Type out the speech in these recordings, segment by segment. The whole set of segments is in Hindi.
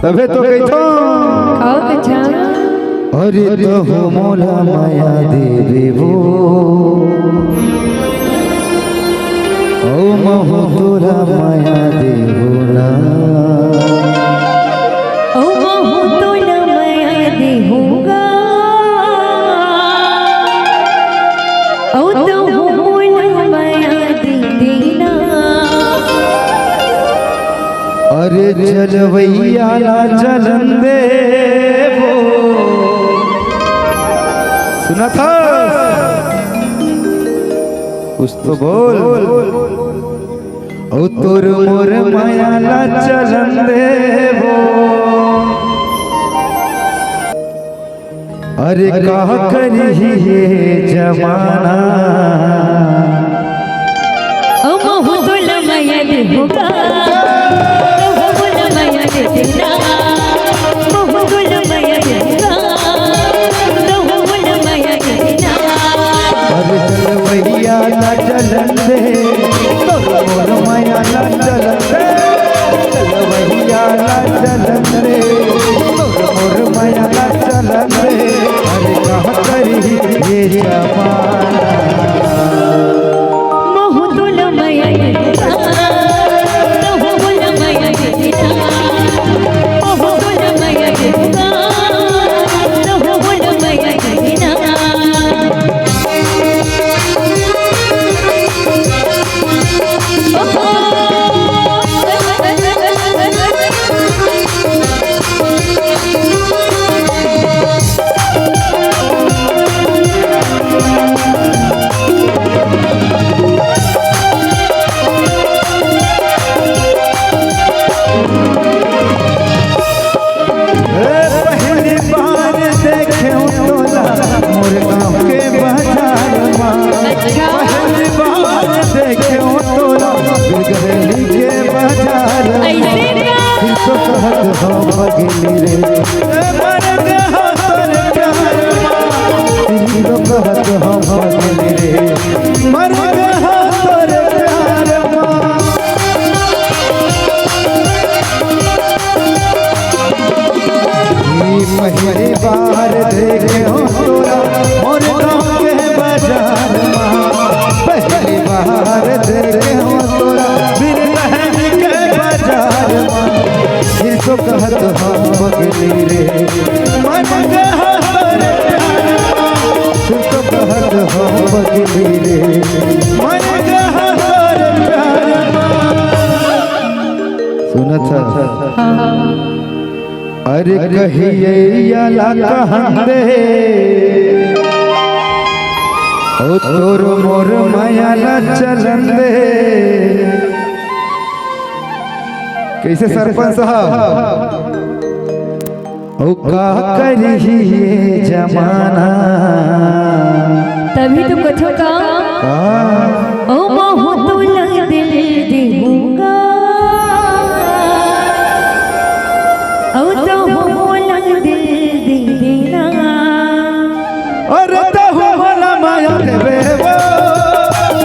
तबे तो कही तो अरे तो हो मोला माया देवी वो ओ महु तोरा माया देवो ना ओ महु तोरा माया देहूँगा ओ तो हो मोला माया दे देना। अरे जलवैया ना जलन दे वो सुना था कुछ तो बोल ओ तोर मोर माया ला चलन दे वो अरे कहा करी ये जमाना ओ महु तोरा माया देहूँगा ओ मोला माया दे देना। महु तोरा माया देहूँगा तो मोला माया दे देना। अरे जलवैया ना चलन दे तोर मोर माया ला चलन दे जलवैया ना चलन दे तोर मोर माया ला चलन दे अरे कहा करी ये जमाना महु तोरा माया देहूँगा तो मोला माया दे देना। महु तोरा माया देहूँगा तो मोला माया दे देना। पहली बार देखे तोला मोर गाँव के बाजार माँ पहली बार देखे तोला बिगड़ली के बाजार तो कहत हो भगली रे मर गया तोरे प्यार तो कहत हो भगली रे मर गया तोरे प्यार पहली बार देखे हो तोरा मोर गाँव के बाजार माँ पहली बार देखे हो तोरा बिन बहन के बाजार माँ फिर तो कहत हो बगली रे मन गया तोरे प्यार फिर तो कहत हो बगली रे मन गया तोरे प्यार सुना था अरे कहिए ला कहंदे ओ तोर मोर माया ला चलन दे कैसे सरपंच साहब ओ का करी ये जमाना तभी तो कुछ का ओ महु तोरा दिल देहूँगा ओ तो हो मोला दिल दे देना। अरे तो होला माया देवे वो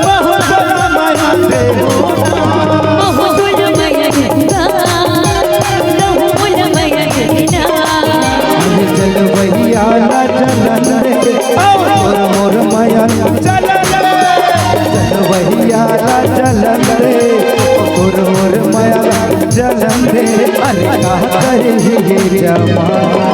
महु तोरा माया देवो महु तोरा माया देहूँगा तो मोला माया दे देना। जलवैया ना चलन रे मोर मोर माया चलन रे जलवैया ना चलन रे मोर मोर माया चलन रे अरे कहा करी ये जमाना